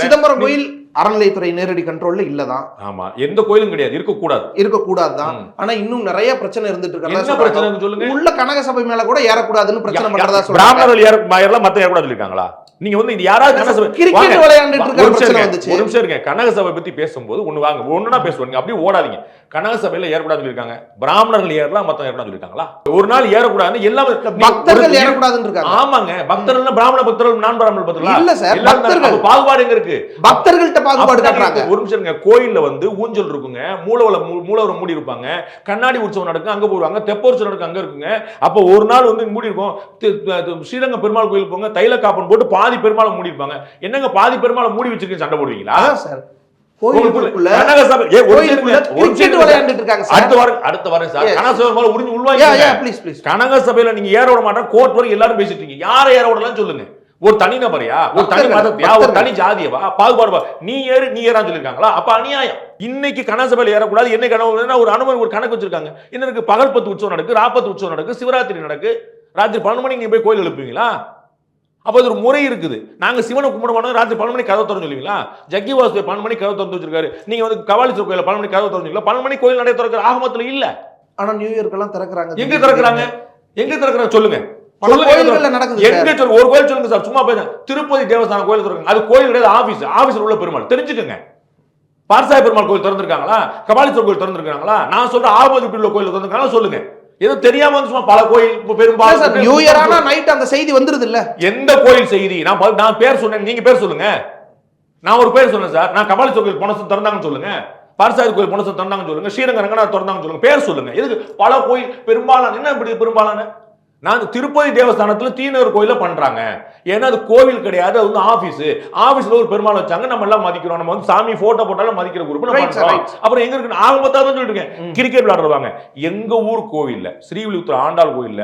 சிதம்பரம் கோயில் அறநிலையத்துறை நேரடி கண்ட்ரோல்ல இல்லதான். ஆமா, எந்த கோயிலும் கிடையாது, இருக்கக்கூடாதுதான். ஆனா இன்னும் நிறைய பிரச்சனை இருந்துட்டு இருக்கு. பிரச்சனை சொல்லுங்க. உள்ள கனக சபை மேல கூட ஏறக்கூடாதுன்னு பிரச்சனை பண்றதா சொல்றாங்க. பிராமணர்கள் ஏறலாம், மத்த ஏறக்கூடாது சொல்லிருக்காங்களா? நீங்க வந்து இது யாராவது கிரிக்கெட் விளையாண்டுட்டு இருக்க பிரச்சனை வந்துச்சு. ஒரு நிமிஷம் இருங்க. கனக சபை பத்தி பேசும்போது ஒண்ணுனா பேசுவாங்க, அப்படியே ஓடாதீங்க. கனக சபையில ஏறக்கூடாது சொல்லிருக்காங்க. பிராமணர்கள் ஏறலாம், மத்த ஏறக்கூடாது சொல்லிருக்காங்களா? ஒரு நாள் ஏறக்கூடாது, எல்லாமே பக்தர்கள் ஏறக்கூடாதுன்னு இருக்காங்க. ஆமாங்க, பக்தர்கள் பிராமண பக்தர்கள், நான் பிராமண பக்தர்கள் இல்ல சார். பக்தர்கள் பாகுபாடு எங்க இருக்கு? பக்தர்கள்ட்ட பாகுபாடு காட்டுறாங்க. ஒரு நிமிஷம் இருங்க. கோயில்ல வந்து ஊஞ்சல் இருக்குங்க, மூலவரம் மூடி இருப்பாங்க, கண்ணாடி உற்சவம் நடக்கும், அங்க போடுவாங்க, தெப்ப உற்சவம் நடக்கும், அங்க இருக்குங்க. அப்ப ஒரு நாள் வந்து மூடி இருக்கும். ஸ்ரீரங்க பெருமாள் கோயில் போங்க, தைல காப்பன் போட்டு பாதி பெருமாளை மூடி இருப்பாங்க. என்னங்க பாதி பெருமாளை மூடி வச்சிருக்கீங்க, சண்டை போடுவீங்களா சார்? கோயிலுக்குள்ள அடுத்த வாரம் சார் கனக சபை உறிஞ்சு உள்வாங்க. கனக சபையில நீங்க ஏற விட மாட்டேன், கோர்ட் வரைக்கும் எல்லாரும் பேசிட்டு இருக்கீங்க. யாரை ஏற விடலாம் சொல்லுங்க? ஒரு தனி நபரையா, ஒரு தனி மதத்தையா, ஒரு தனி ஜாதியவா, பாகுபாடு நீ ஏறான்னு சொல்லிருக்காங்களா? அப்ப அநியாயம். இன்னைக்கு கனக சபையில ஏறக்கூடாது. என்ன கனவு? ஒரு அனுமதி, ஒரு கணக்கு வச்சிருக்காங்க. இன்னைக்கு பகல் 10 உற்சவம் நடக்கு, ராப்பத்து உற்சவம் நடக்கு, சிவராத்திரி நடக்கு, ராத்திரி 12 மணிக்கு நீங்க போய் கோயில் எழுப்புவீங்களா? அப்ப அது ஒரு முறை இருக்குது. நாங்க சிவனை கும்பிட மாட்டோம், ராத்திரி 12 மணிக்கு கதவு திறந்து சொல்லுவீங்களா? ஜக்கி வாசு 12 மணிக்கு கதவு திறந்து வச்சிருக்காரு. நீங்க வந்து கபாலீஸ்வரர் கோயில 12 மணிக்கு கதவு திறந்து 12 மணிக்கு கோயில் நடை திறக்கிற ஆகமத்துல இல்ல. ஆனா நியூ இயர்க்கெல்லாம் திறக்கிறாங்க. எங்க திறக்கிறாங்க சொல்லுங்க. ஒரு கோயில் சொல்லுங்க சார், சும்மா பேச. திருப்பதி தேவஸ்தான கோயில் திறக்குங்க. அது கோயில் கிடையாது, ஆபீஸ்ல உள்ள பெருமாள். தெரிஞ்சுக்கங்க. பார்சாய பெருமாள் கோயில் திறந்திருக்காங்களா? கபாலீஸ்வரர் கோயில் திறந்திருக்காங்களா? நான் சொல்ற ஆபத்து உள்ள கோயில் திறந்திருக்காங்களா சொல்லுங்க. ஏதோ தெரியாம வந்து பல கோயில் பெரும்பாலும் நியூ இயர் ஆனா நைட் அந்த செய்தி வந்துருது இல்ல. எந்த கோயில் செய்தி? நான் பேர் சொன்னேன், நீங்க பேர் சொல்லுங்க. நான் ஒரு பேர் சொன்னேன் சார். நான் கபாலீஸ்வரர் கோயில் போன வருஷம் திறந்தாங்கன்னு சொல்லுங்க, பார்சாய கோயில் போன வருஷம் திறந்தாங்கன்னு சொல்லுங்க, ஸ்ரீரங்க ரங்கநாதர் திறந்தாங்கன்னு சொல்லுங்க, பேர் சொல்லுங்க. எதுக்கு பல கோயில் பெரும்பாலான? என்ன இப்படி பெரும்பாலான? நான் திருப்பதி தேவஸ்தானத்துல தீநகர் கோயில பண்றாங்க. ஏன்னா அது கோவில் கிடையாது, அது வந்து ஆபீஸ்ல ஒரு பெருமாள் வச்சாங்க, நம்ம எல்லாம் மதிக்கிறோம். நம்ம வந்து சாமி போட்டோ போட்டாலும் மதிக்கிற குரூப். அப்புறம் எங்க இருக்கு? ஆகமத்தான் சொல்லிட்டு இருக்கேன். கிரிக்கெட் விளையாடுறாங்க. எங்க ஊர் கோவில்ல, ஸ்ரீவில்லிபுத்தூர் ஆண்டாள் கோயில்ல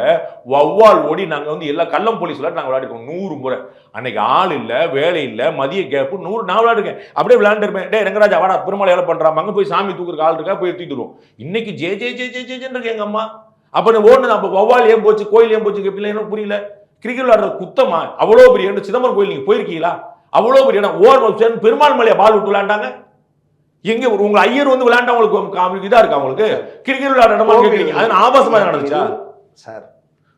வவ்வால் ஓடி நாங்க வந்து எல்லா கள்ளம் போலீஸ் விளையாட்டு நாங்க விளையாடுறோம் 100 முறை. அன்னைக்கு ஆள் இல்ல, வேலை இல்ல, மதிய கேப்பு 100 நான் விளையாடுறேன். அப்படியே விளையாண்டுருப்பேன். டே ரங்கராஜா வாடா, பெருமாள் ஏழை பண்றாங்க, அங்க போய் சாமி தூக்குறதுக்கு ஆள் இருக்கா, போய் தூக்கிடுவோம். இன்னைக்கு J J J J J இருக்கு எங்க அம்மா. அப்ப ஓடுனது, அப்ப வவ்வால் ஏன் போச்சு, கோயில் ஏன் போச்சு கேட்பீங்க? என்ன புரியல? கிரிக்கெட் விளையாடுறது குத்தமா? அவ்வளோ பெரிய சிதம்பரம் கோயில் நீங்க போயிருக்கீங்களா? அவ்வளோ பெரிய பெருமாள் மலையா பால் விட்டு விளையாண்டாங்க. எங்க உங்க ஐயர் வந்து விளையாண்டா உங்களுக்கு இதா இருக்கா? உங்களுக்கு கிரிக்கெட் விளையாட இடமா கேட்குறீங்க? அது ஆபாசமா நடந்துச்சா சார்?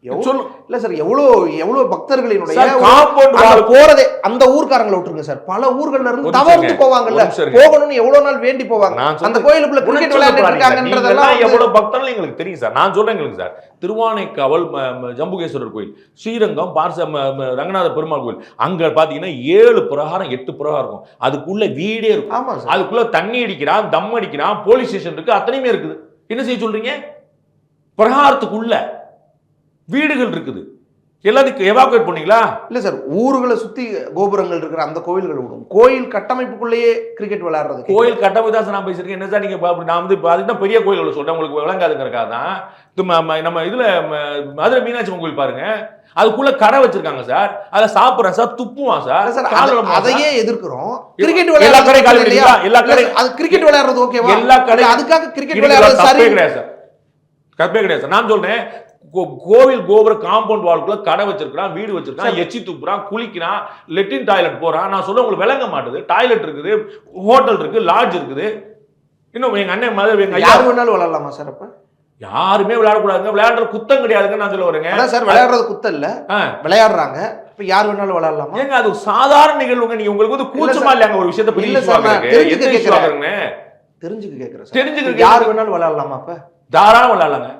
இல்ல சார், எவ்வளவு பக்தர்களினுடைய போறதே அந்த ஊர்க்காரங்களை விட்டுருங்க சார். பல ஊர்கள்ல இருந்து தவறுத்து போவாங்கல்ல, போகணும்னு எவ்வளவு நாள் வேண்டி போவாங்க. அந்த கோயிலுக்குள்ள கிரிக்கெட் விளையாடிட்டு இருக்காங்கன்றதெல்லாம் எவ்வளவு பக்தர்கள் எங்களுக்கு தெரியும் சார். நான் சொல்றேன் எங்களுக்கு சார். திருவானைக்காவல் ஜம்புகேஸ்வரர் கோயில், ஸ்ரீரங்கம் ரங்கநாத பெருமாள் கோயில், அங்க பாத்தீங்கன்னா 7 பிரகாரம் 8 பிரகாரம் இருக்கும். அதுக்குள்ள வீடே இருக்கும். அதுக்குள்ள தண்ணி அடிக்கிறான், தம் அடிக்கிறான், போலீஸ் ஸ்டேஷன் இருக்கு, அத்தனையுமே இருக்குது. என்ன செய்ய சொல்றீங்க? பிரகாரத்துக்குள்ள வீடுகள் இருக்குது. எல்லாத்துக்கும் எவாக்குவேட் பண்ணீங்களா? இல்ல சார், ஊர்களை சுத்தி கோபுரங்கள் இருக்கிற அந்த கோயில்கள் விடும். கோயில் கட்டமைப்புக்குள்ளேயே கிரிக்கெட் விளையாடுறது. கோயில் கட்டமைப்பு தான் நான் பேசிருக்கேன். என்ன சார் நீங்க நான் வந்து அதுதான் பெரிய கோயில் சொல்றேன், உங்களுக்கு விளங்காதுங்கிறக்காக தான். நம்ம இதுல மதுரை மீனாட்சி அம்மன் கோயில் பாருங்க, அதுக்குள்ள கடை வச்சிருக்காங்க சார். அதை சாப்பிடுறேன் சார், துப்புவான் சார். அதையே எதிர்க்கிறோம். கிரிக்கெட் விளையாடுறது எல்லா கடை அது கிரிக்கெட் விளையாடுறது ஓகேவா? எல்லா கடை அதுக்காக கிரிக்கெட் விளையாடுறது சரி கிடையாது சார். கற்பே கிடையாது சார். நான் சொல்றேன், கோவில் கோபுர காம்பவுண்ட் வால்குள்ள கடை வச்சிருக்கான், வீடு வச்சிருக்கான், எச்சி துப்புறான், குளிக்கிறான், லெட்டின் டாய்லெட் போறான். நான் சொல்ல உங்களுக்கு விளங்க மாட்டுது. டாய்லெட் இருக்குது, ஹோட்டல் இருக்கு, லாட்ஜ் இருக்குது. இன்னும் எங்க அண்ணன் மாதிரி யாரு வேணாலும் விளையாடலாமா சார்? அப்ப யாருமே விளையாடக்கூடாதுங்க. விளையாடுறது குத்தம் கிடையாதுங்க. நான் சொல்ல வரேங்க சார், விளையாடுறது குத்தம் இல்ல, விளையாடுறாங்க. இப்ப யார் வேணாலும் விளையாடலாமா? ஏங்க அது சாதாரண நிகழ்வுங்க. நீங்க உங்களுக்கு வந்து கூச்சமா இல்லையாங்க ஒரு விஷயத்தை தெரிஞ்சுக்க கேக்குறேன். யார் வேணாலும் விளையாடலாமா? அப்ப தாராளம் விளையாடலாங்க.